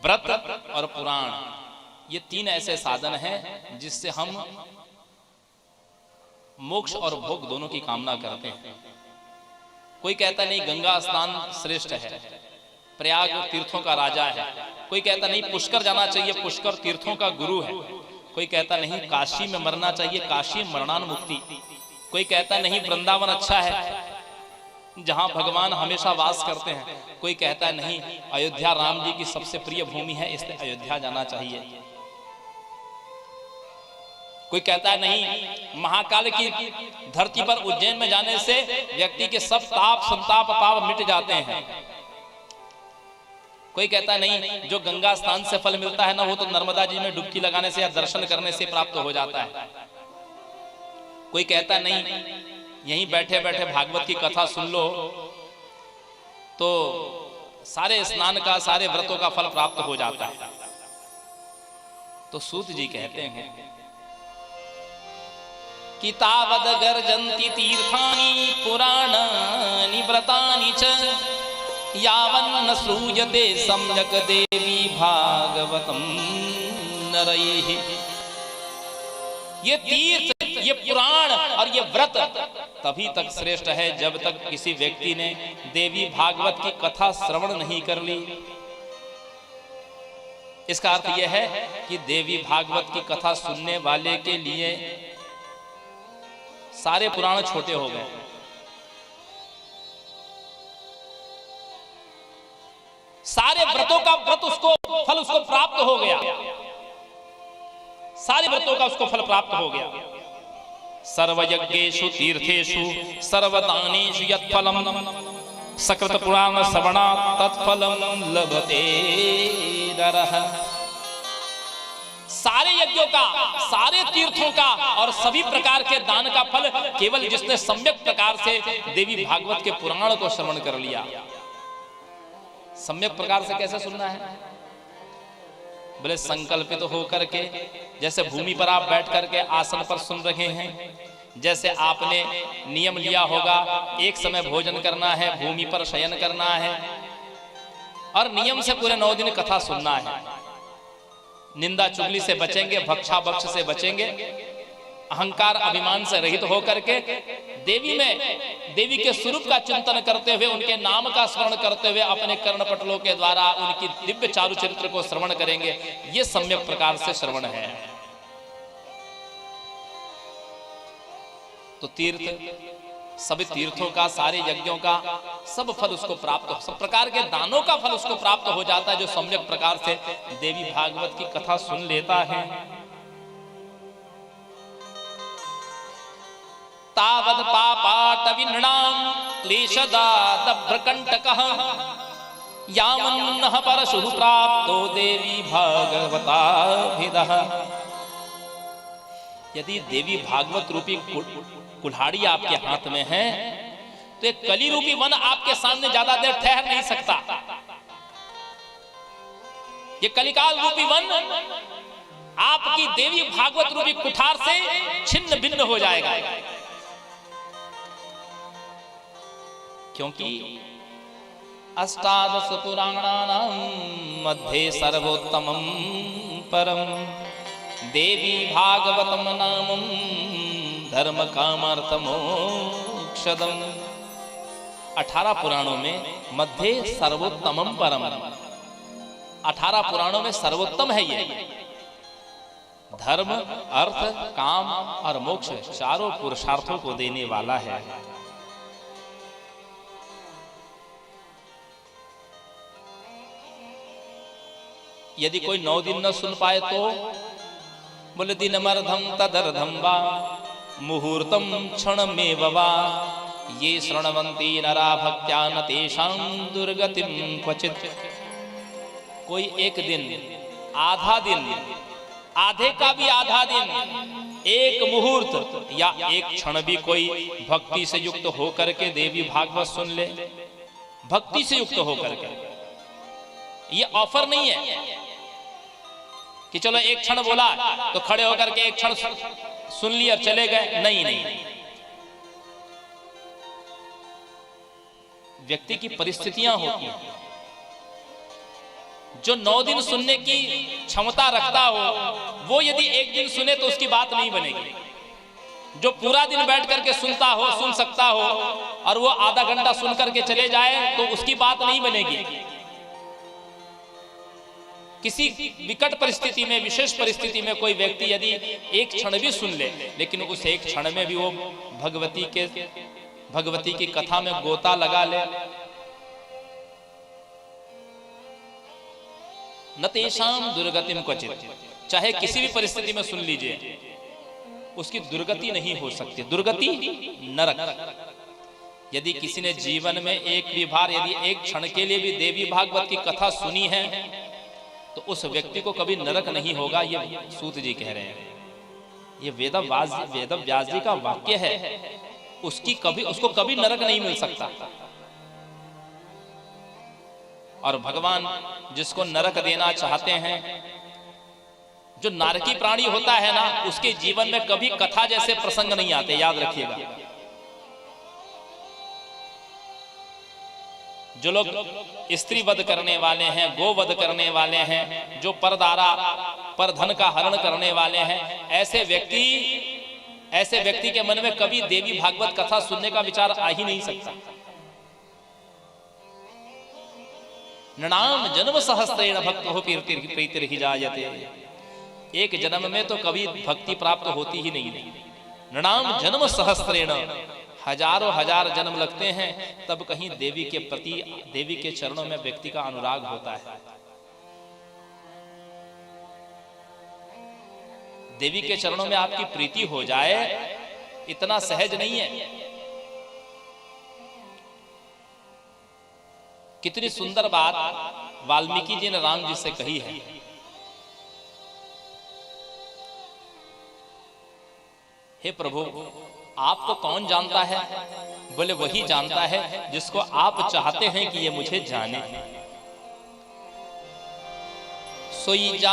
व्रत और पुराण, ये तीन ऐसे साधन हैं जिससे हम मोक्ष और भोग दोनों की कामना करते हैं। कोई कहता नहीं गंगा स्नान श्रेष्ठ है, प्रयाग तीर्थों का राजा है। कोई कहता नहीं पुष्कर जाना चाहिए, पुष्कर तीर्थों का गुरु है। कोई कहता नहीं काशी में मरना चाहिए, काशी मरणान मुक्ति। कोई कहता नहीं वृंदावन अच्छा है जहां भगवान हमेशा वास करते हैं। कोई कहता है नहीं अयोध्या राम जी की सबसे प्रिय भूमि है, इसलिए अयोध्या जाना चाहिए। कोई कहता है नहीं महाकाल की धरती पर उज्जैन में जाने से व्यक्ति के सब ताप संताप पाप मिट जाते हैं। कोई कहता है नहीं जो गंगा स्नान से फल मिलता है ना, वो तो नर्मदा जी में डुबकी लगाने से या दर्शन करने से प्राप्त हो जाता है। कोई कहता है नहीं यहीं बैठे बैठे भागवत की कथा सुन लो तो सारे स्नान का सारे व्रतों का फल प्राप्त हो जाता है। तो सूत जी कहते हैं कि तावद गर्जन्ति तीर्थानि पुराणानि व्रतानि च यावन्न श्रूयते सम्यक् देवी भागवतम नरैः। ये तीर्थ, ये पुराण और ये व्रत तभी तक श्रेष्ठ है जब तक किसी व्यक्ति ने देवी भागवत की कथा श्रवण नहीं कर ली। इसका अर्थ यह है कि देवी भागवत की कथा सुनने वाले के लिए सारे पुराण छोटे हो गए। सारे व्रतों का व्रत उसको फल उसको प्राप्त हो गया, सारे व्रतों का उसको फल प्राप्त हो गया। सर्वयज्ञेषु तीर्थेषु सर्वदानेषु यत्फलम सकृत पुराण श्रवणात् तत्फलम लभते नरः। सारे यज्ञों का, सारे तीर्थों का और सभी प्रकार के दान का फल केवल जिसने सम्यक प्रकार से देवी भागवत के पुराण को श्रवण कर लिया। सम्यक प्रकार से कैसे सुनना है? बोले संकल्पित होकर के, जैसे भूमि पर आप बैठ करके आसन पर सुन रहे हैं, जैसे आपने नियम लिया होगा एक समय भोजन करना है, भूमि पर शयन करना है और नियम से पूरे 9 दिन कथा सुनना है। निंदा चुगली से बचेंगे, भक्षा भक्ष से बचेंगे, अहंकार अभिमान से रहित होकर के देवी में, देवी के स्वरूप का चिंतन करते हुए, उनके नाम का स्मरण करते हुए अपने कर्णपटलों के द्वारा उनकी दिव्य चारु चरित्र को श्रवण करेंगे। ये सम्यक प्रकार से श्रवण है। तो तीर्थ, सभी तीर्थों का, सारे यज्ञों का सब फल उसको प्राप्त हो, सब प्रकार के दानों का फल उसको प्राप्त हो जाता है जो सम्यक प्रकार से देवी भागवत की कथा सुन लेता है। तावद पापाटविनृणां क्लेशदादभ्रकंटकः यावन्नः परशुः प्राप्तो देवी भागवताभिदः। यदि देवी भागवत रूपी कुल्हाड़ी आपके हाथ में है तो एक कली रूपी वन आपके सामने ज्यादा देर ठहर नहीं सकता। ये कलिकाल रूपी वन आपकी देवी भागवत रूपी कुठार से छिन्न भिन्न हो जाएगा, क्योंकि अष्टादश पुराणानां मध्ये सर्वोत्तमं परम देवी भागवतम नामं धर्म कामार्थ मोक्षदम। 18 पुराणों में मध्य सर्वोत्तमम परम, 18 पुराणों में सर्वोत्तम है ये। धर्म, अर्थ, काम और मोक्ष चारों पुरुषार्थों को देने वाला है। यदि कोई 9 दिन न सुन पाए तो बोले दिनमर्धम तदर्धम वा मुहूर्तम क्षणमेव वा ये शृण्वन्ति नरा भक्त्या न तेषां दुर्गतिं क्वचित्। कोई एक दिन, आधा दिन, आधे का भी आधा दिन, एक मुहूर्त या एक क्षण भी कोई भक्ति से युक्त होकर के देवी भागवत सुन ले, भक्ति से युक्त होकर के। ये ऑफर नहीं है कि चलो एक क्षण बोला तो खड़े होकर के एक क्षण सुन लिया और चले गए। नहीं नहीं, व्यक्ति की परिस्थितियां होती हैं। जो 9 दिन सुनने की क्षमता रखता हो वो यदि एक दिन सुने तो उसकी बात नहीं बनेगी। जो पूरा दिन बैठ करके सुनता हो, सुन सकता हो, और वो आधा घंटा सुन करके चले जाए तो उसकी बात नहीं बनेगी। किसी विकट परिस्थिति में, विशेष परिस्थिति में कोई व्यक्ति यदि एक क्षण भी सुन ले, लेकिन उस एक क्षण में भी वो भगवती की कथा में गोता लगा ले, न तेषाम दुर्गतिम क्वचित, चाहे किसी भी परिस्थिति में सुन लीजिए, उसकी दुर्गति नहीं हो सकती। दुर्गति नरक। यदि किसी ने जीवन में एक भी बार, यदि एक क्षण के लिए भी देवी भागवत की कथा सुनी है तो उस व्यक्ति को कभी नरक नहीं होगा। ये सूत जी कह रहे हैं, ये वेदव्यास जी का वाक्य है। उसको कभी नरक नहीं मिल सकता। और भगवान जिसको नरक देना चाहते हैं, जो नारकी प्राणी होता है ना, उसके जीवन में कभी कथा जैसे प्रसंग नहीं आते, याद रखिएगा। जो लोग स्त्री वध करने वाले हैं, गो वध करने वाले हैं, जो परदारा पर धन का हरण करने वाले हैं, ऐसे व्यक्ति के मन में कभी देवी भागवत कथा सुनने का विचार आ ही नहीं सकता। नृणाम जन्म सहस्रेण भक्तो प्रीतिर्हि जायते। एक जन्म में तो कभी भक्ति प्राप्त होती ही नहीं। नृणाम जन्म सहस्रेण, हजारों हजार जन्म लगते हैं तब कहीं देवी के प्रति, देवी के चरणों में व्यक्ति का अनुराग होता है। देवी के चरणों में आपकी प्रीति हो जाए, इतना सहज नहीं है। कितनी सुंदर बात वाल्मीकि जी ने राम जी से कही है। हे प्रभु, आपको कौन जानता है? बोले वही जानता है जिसको आप चाहते हैं कि ये मुझे जाने। सोई जा